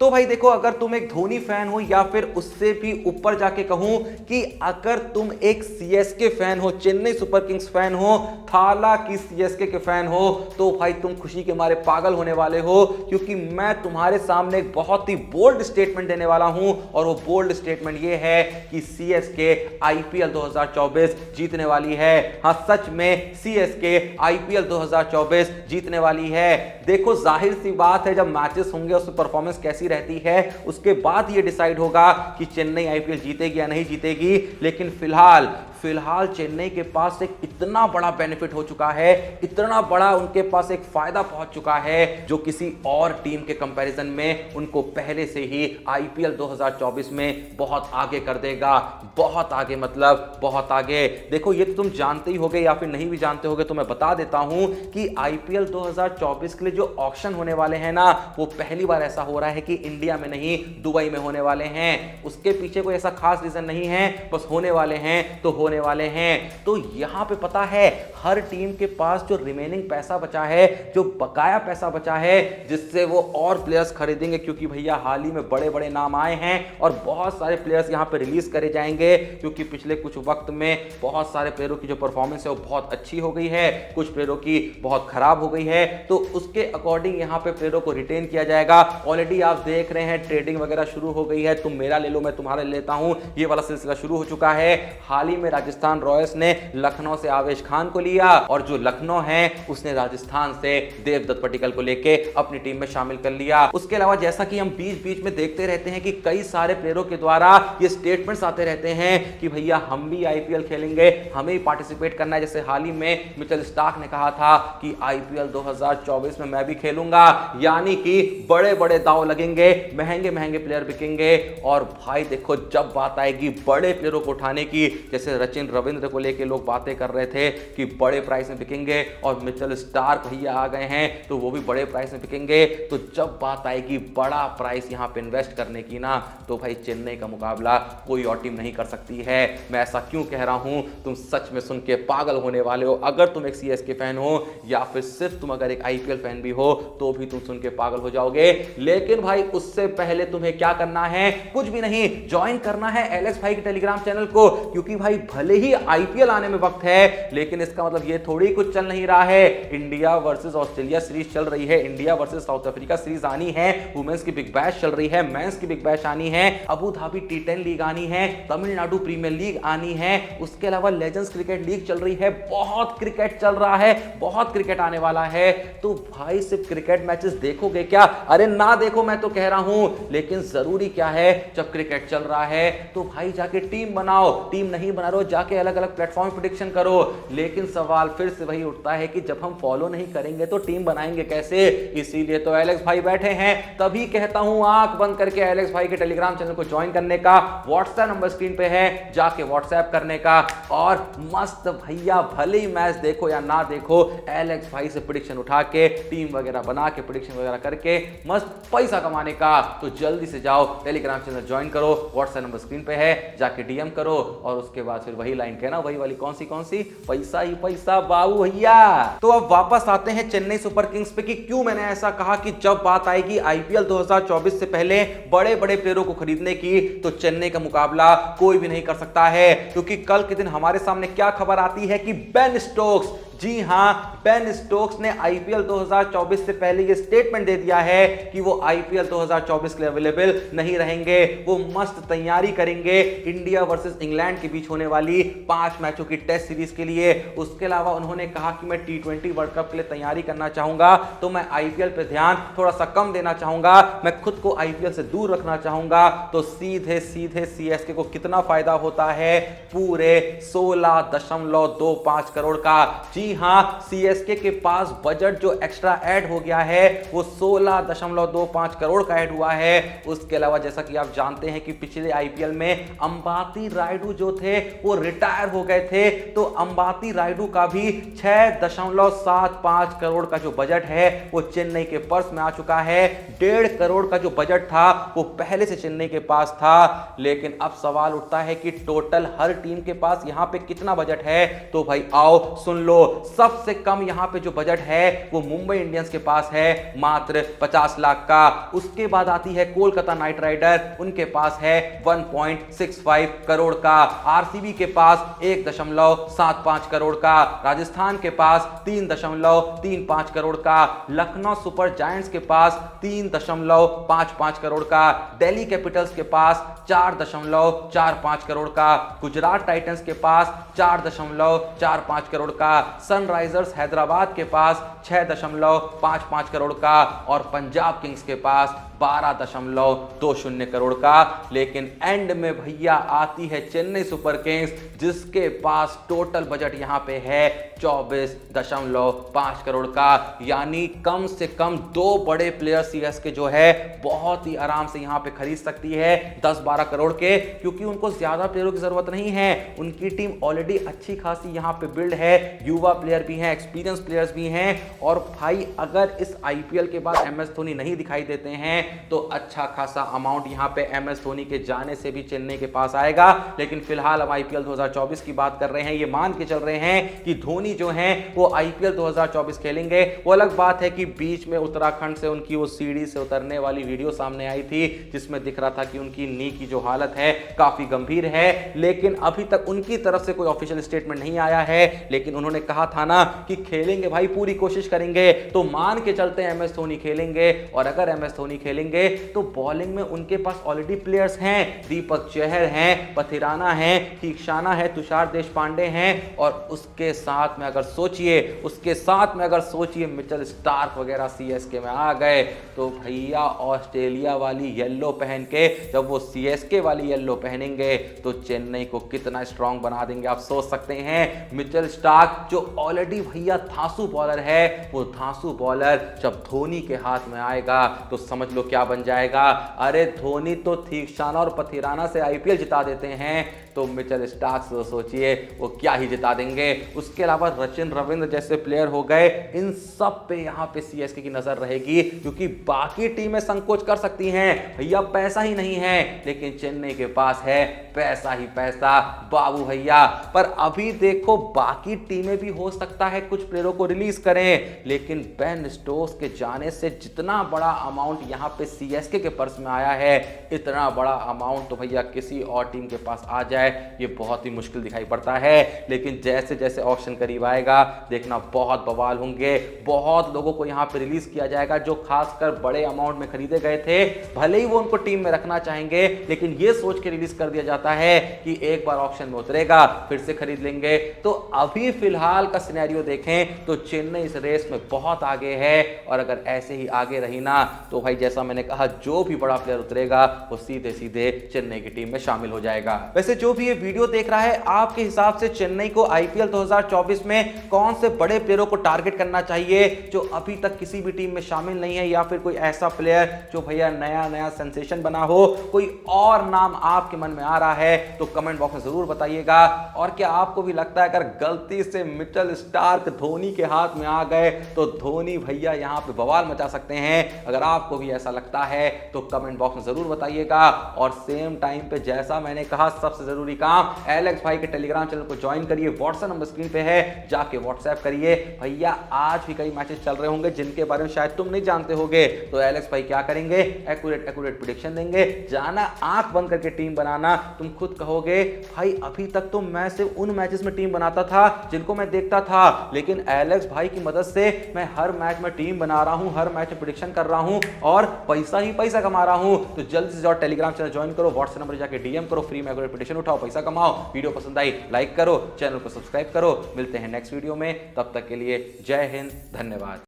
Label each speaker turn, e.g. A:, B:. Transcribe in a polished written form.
A: तो भाई देखो, अगर तुम एक धोनी फैन हो या फिर उससे भी ऊपर जाके कहूं कि अगर तुम एक सीएसके फैन हो, चेन्नई सुपर किंग्स फैन हो, थाला की सीएसके के फैन हो, तो भाई तुम खुशी के मारे पागल होने वाले हो, क्योंकि मैं तुम्हारे सामने एक बहुत ही बोल्ड स्टेटमेंट देने वाला हूं। और वो बोल्ड स्टेटमेंट ये है कि सीएसके आईपीएल 2024 जीतने वाली है। हाँ, सच में सीएसके आईपीएल 2024 जीतने वाली है। देखो, जाहिर सी बात है, जब मैचेस होंगे उसमें परफॉर्मेंस कैसी रहती है उसके बाद ये डिसाइड होगा कि चेन्नई आईपीएल जीतेगी या नहीं जीतेगी। लेकिन फिलहाल चेन्नई के पास एक इतना बड़ा बेनिफिट हो चुका है, इतना बड़ा उनके पास एक फायदा पहुंच चुका है, जो किसी और टीम के कंपैरिजन में उनको पहले से ही आईपीएल 2024 में बहुत आगे कर देगा। बहुत आगे, मतलब बहुत आगे। देखो, ये तो तुम जानते ही होगे या फिर नहीं भी जानते होगे, तो मैं बता देता हूं कि आईपीएल 2024 के लिए जो ऑक्शन होने वाले हैं ना, वो पहली बार ऐसा हो रहा है कि इंडिया में नहीं, दुबई में होने वाले हैं। उसके पीछे कोई ऐसा खास रीजन नहीं है, बस होने वाले हैं तो होने वाले हैं। तो यहां पे पता है, हर टीम के पास जो रिमेनिंग पैसा बचा है, जो बकाया पैसा बचा है, जिससे वो और प्लेयर्स खरीदेंगे, क्योंकि भैया हाल ही में बड़े बड़े नाम आए हैं और बहुत सारे प्लेयर्स यहां पे रिलीज करे जाएंगे, क्योंकि पिछले कुछ वक्त में बहुत सारे प्लेयरों की जो परफॉर्मेंस है वो बहुत अच्छी हो गई है, कुछ प्लेयरों की बहुत खराब हो गई है। तो उसके अकॉर्डिंग यहां पे प्लेयरों को रिटेन किया जाएगा। ऑलरेडी आप देख रहे हैं ट्रेडिंग वगैरह शुरू हो गई है। तुम मेरा ले लो, मैं तुम्हारा ले लेता हूं, ये वाला सिलसिला शुरू हो चुका है। हाल ही में राजस्थान रॉयल्स ने लखनऊ से आवेश खान को लिया, और जो लखनऊ है उसने राजस्थान से देवदत्त पट्टिकल को लेके अपनी टीम में शामिल कर लिया। उसके अलावा जैसा कि हम बीच बीच में देखते रहते हैं कि कई सारे प्लेयरों के द्वारा ये स्टेटमेंट्स आते रहते हैं कि भैया हम भी आईपीएल खेलेंगे, हमें भी पार्टिसिपेट करना है। जैसे हाल ही में मिचेल स्टार्क ने कहा था कि आईपीएल 2024 में मैं भी खेलूंगा, यानी कि बड़े बड़े दांव लगेंगे, महंगे महंगे प्लेयर बिकेंगे। और भाई देखो, जब बात आएगी बड़े प्लेयरों को उठाने की, जैसे सचिन रविंद्र को लेके लोग बातें कर रहे थे कि बड़े प्राइस में बिकेंगे, और मिचेल स्टार्क भैया आ गए हैं तो वो भी बड़े प्राइस में बिकेंगे। तो जब बात आएगी बड़ा प्राइस यहां पे इन्वेस्ट करने की ना, तो भाई चेन्नई का मुकाबला कोई और टीम नहीं कर सकती है। मैं ऐसा क्यों कह रहा हूं, तुम सच में सुन के पागल होने वाले हो। अगर तुम एक सीएसके फैन हो या फिर सिर्फ तुम अगर एक आईपीएल फैन भी हो, तो भी तुम सुन के पागल हो जाओगे। लेकिन भाई उससे पहले तुम्हें क्या करना है? कुछ भी नहीं, ज्वाइन करना है एलेक्स भाई के टेलीग्राम चैनल को, क्योंकि भाई भले ही आईपीएल आने में वक्त है, लेकिन इसका मतलब ये थोड़ी कुछ चल नहीं रहा है। इंडिया वर्सेस ऑस्ट्रेलिया सीरीज चल रही है, India versus south Africa series आनी है, वुमेन्स की बिग बैश चल रही है, मेंस की बिग बैश आनी है, अबू धाबी टी10 लीग आनी है, तमिलनाडु प्रीमियर लीग आनी है, उसके अलावा लेजेंड्स क्रिकेट लीग चल रही है। बहुत क्रिकेट चल रहा है, बहुत क्रिकेट आने वाला है। तो भाई सिर्फ क्रिकेट मैचेस देखोगे क्या? अरे ना देखो, मैं तो कह रहा हूं, लेकिन जरूरी क्या है, जब क्रिकेट चल रहा है तो भाई जाके टीम बनाओ। टीम नहीं बना रहे हो, जाके अलग अलग प्लेटफॉर्म प्रेडिक्शन करो। लेकिन सवाल फिर से वही उठता है कि जब हम फॉलो नहीं करेंगे तो टीम बनाएंगे कैसे? इसीलिए तो एलेक्स भाई बैठे हैं। तभी कहता हूं, आंख बंद करके एलेक्स भाई के टेलीग्राम चैनल को ज्वाइन करने का। व्हाट्सएप नंबर स्क्रीन पे है, जाके व्हाट्सएप करने का, और मस्त भैया भले ही मैच देखो या ना देखो, एलेक्स भाई से प्रेडिक्शन उठा के, टीम वगैरह बना के, प्रेडिक्शन वगैरह करके मस्त पैसा कमाने का। तो जल्दी से जाओ, टेलीग्राम चैनल ज्वाइन करो, व्हाट्सएप नंबर स्क्रीन पे है, जाके डीएम करो, और उसके बाद फिर वही लाइन कहना, वही वाली कौन सी पैसा ही पैसा बाबू भैया। तो अब वापस आते हैं चेन्नई सुपर किंग्स पे कि क्यों मैंने ऐसा कहा कि जब बात आएगी आईपीएल 2024 से पहले बड़े बड़े प्लेयरों को खरीदने की, तो चेन्नई का मुकाबला कोई भी नहीं कर सकता है। क्योंकि कल के दिन हमारे सामने क्या खबर आती है कि बेन स्टोक्स, जी हां, बेन स्टोक्स ने आईपीएल 2024 से पहले ये स्टेटमेंट दे दिया है कि वो आईपीएल 2024 के लिए अवेलेबल नहीं रहेंगे। वो मस्त तैयारी करेंगे इंडिया वर्सेस इंग्लैंड के बीच होने वाली 5 मैचों की टेस्ट सीरीज के लिए। उसके अलावा उन्होंने कहा कि मैं टी20 वर्ल्ड कप के लिए तैयारी करना चाहूंगा, तो मैं आईपीएल पे ध्यान थोड़ा सा कम देना चाहूंगा, मैं खुद को आईपीएल से दूर रखना चाहूंगा। तो सीधे सीधे सीएसके को कितना फायदा होता है? पूरे 16.25 करोड़ का। जी हां, सीएसके के पास बजट जो एक्स्ट्रा ऐड हो गया है वो 16.25 करोड़ का ऐड हुआ है। उसके अलावा जैसा कि आप जानते हैं कि पिछले आईपीएल में अंबाती रायडू जो थे वो रिटायर हो गए थे, तो अंबाती रायडू का भी 6.75 करोड़ का जो बजट है वो चेन्नई के पर्स में आ चुका है। 1.5 करोड़ का जो बजट था वो पहले से चेन्नई के पास था। लेकिन अब सवाल उठता है कि टोटल हर टीम के पास यहां पे कितना बजट है? तो भाई आओ सुन लो, सबसे कम यहां पे जो बजट है वो मुंबई इंडियंस के पास है, मात्र 50 लाख का। उसके बाद आती है कोलकाता नाइट राइडर, उनके पास है 1.65 करोड़ का। आरसीबी के पास 1.75 करोड़ का। राजस्थान के पास 3.35 करोड़ का। लखनऊ सुपर जायंट्स के पास 3.55 करोड़ का। दिल्ली कैपिटल्स के पास 4.45 करोड़ का। गुजरात टाइटंस के पास 4.45 करोड़ का। सनराइजर्स हैदराबाद के पास 6.55 करोड़ का और पंजाब किंग्स के पास 12.20 करोड़ का। लेकिन एंड में भैया आती है चेन्नई सुपर किंग्स, जिसके पास टोटल बजट यहां पे है 24.5 करोड़ का। यानी कम से कम 2 बड़े प्लेयर सीएसके जो है बहुत ही आराम से यहां पे खरीद सकती है 10-12 करोड़ के, क्योंकि उनको ज्यादा प्लेयरों की जरूरत नहीं है। उनकी टीम ऑलरेडी अच्छी खासी यहां पे बिल्ड है, युवा प्लेयर भी हैं, एक्सपीरियंस प्लेयर्स भी हैं। और भाई अगर इस आईपीएल के बाद एमएस धोनी नहीं दिखाई देते हैं तो अच्छा खासा अमाउंट यहां पे एमएस धोनी के जाने से भी चेन्नई के पास आएगा। लेकिन फिलहाल हम आईपीएल 2024 की बात कर रहे हैं, ये मान के चल रहे हैं कि धोनी जो हैं वो आईपीएल 2024 खेलेंगे। वो अलग बात है कि बीच में उत्तराखंड से उनकी वो सीढ़ी से उतरने वाली वीडियो सामने आई थी, जिसमें दिख रहा था कि उनकी नी की जो हालत है काफी गंभीर है। लेकिन अभी तक उनकी तरफ से कोई ऑफिशियल स्टेटमेंट नहीं आया है। लेकिन उन्होंने कहा था ना कि खेलेंगे भाई, पूरी कोशिश करेंगे। तो मान के चलते हैं एमएस धोनी खेलेंगे। और अगर एमएस धोनी खेलेंगे तो बॉलिंग में उनके पास ऑलरेडी प्लेयर्स हैं। दीपक चहर हैं, पथिराना हैं, तीक्षाना है, तुषार देशपांडे हैं। और उसके साथ में अगर सोचिए मिचेल स्टार्क वगैरह सीएसके में आ गए तो भैया ऑस्ट्रेलिया वाली येलो पहन के जब वो सीएसके वाली येलो पहनेंगे तो चेन्नई को कितना स्ट्रांग बना देंगे आप सोच सकते हैं। मिचेल स्टार्क जो ऑलरेडी भैया धांसू बॉलर है, वो धांसू बॉलर जब धोनी के हाथ में आएगा तो समझ लो क्या बन जाएगा। अरे धोनी तो तीक्षाना और पथिराना से आईपीएल जिता देते हैं, तो मिचेल स्टार्क से सोचिए वो क्या ही जिता देंगे। उसके अलावा सचिन रविंद्र जैसे प्लेयर हो गए, इन सब पे यहाँ पे सीएसके की नजर रहेगी, क्योंकि बाकी टीमें संकोच कर सकती हैं, भैया पैसा ही नहीं है। लेकिन चेन्नई के पास है पैसा ही पैसा बाबू भैया। पर अभी देखो बाकी टीमें भी हो सकता है कुछ प्लेयरों को रिलीज करें, लेकिन बेन स्टोक्स के जाने से जितना बड़ा अमाउंट यहाँ पे सीएसके के पर्स में आया है, इतना बड़ा अमाउंट तो भैया किसी और टीम के पास आ जाए ये बहुत ही मुश्किल दिखाई पड़ता है। लेकिन जैसे जैसे ऑक्शन करीब आएगा देखना बहुत बवाल होंगे। बहुत लोगों को यहाँ पे रिलीज किया जाएगा जो खासकर बड़े अमाउंट में खरीदे गए थे। भले ही वो उनको टीम में रखना चाहेंगे, लेकिन ये सोच के रिलीज कर दिया जाता है कि एक बार ऑक्शन में उतरेगा फिर से खरीद लेंगे। तो अभी फिलहाल का सिनेरियो देखें तो चेन्नई इस रेस में बहुत आगे है। और अगर ऐसे ही आगे रही ना तो भाई जैसा मैंने कहा जो भी बड़ा प्लेयर उतरेगा वो सीधे सीधे चेन्नई की टीम में शामिल हो जाएगा। वैसे जो भी ये वीडियो देख रहा है, आपके हिसाब से चेन्नई को आईपीएल 2024 में कौन से बड़े प्लेयरों को टारगेट करना चाहिए जो अभी तक किसी भी टीम में शामिल नहीं है, या फिर कोई ऐसा प्लेयर जो भैया नया नया सेंसेशन बना हो? कोई और नाम आपके मन में आ रहा है तो कमेंट बॉक्स में जरूर बताइएगा। और क्या आपको भी लगता है अगर गलती से मिचेल स्टार्क धोनी के हाथ में आ गए तो धोनी भैया यहां पे बवाल मचा सकते हैं? अगर आपको भी ऐसा लगता है तो कमेंट बॉक्स में जरूर बताइएगा। और सेम टाइम पे जैसा मैंने कहा सबसे जरूरी काम, एलेक्स भाई के टेलीग्राम चैनल को ज्वाइन करिए, व्हाट्सएप नंबर स्क्रीन पे है, जाके व्हाट्सएप करिए। भैया आज भी कई मैचेस चल रहे होंगे जिनके बारे में शायद तुम नहीं जानते होगे, तो एलेक्स भाई क्या करेंगे, एक्यूरेट प्रेडिक्शन देंगे। जाना आंख बंद करके टीम बनाना। तुम खुद कहोगे भाई अभी तक तो मैं सिर्फ उन मैचेस में टीम बनाता था जिनको मैं देखता था, लेकिन एलेक्स भाई की मदद से मैं हर मैच में टीम बना रहा हूं, हर मैच में प्रेडिक्शन कर रहा हूं और पैसा ही पैसा कमा रहा हूं। तो जल्दी से जाओ टेलीग्राम चैनल ज्वाइन करो, व्हाट्सएप नंबर जाके डीएम करो, फ्री में एक्यूरेट प्रेडिक्शन उठाओ, पैसा कमाओ। वीडियो पसंद आई लाइक करो, चैनल को सब्सक्राइब करो। मिलते हैं नेक्स्ट वीडियो में, तब तक के लिए जय हिंद, धन्यवाद।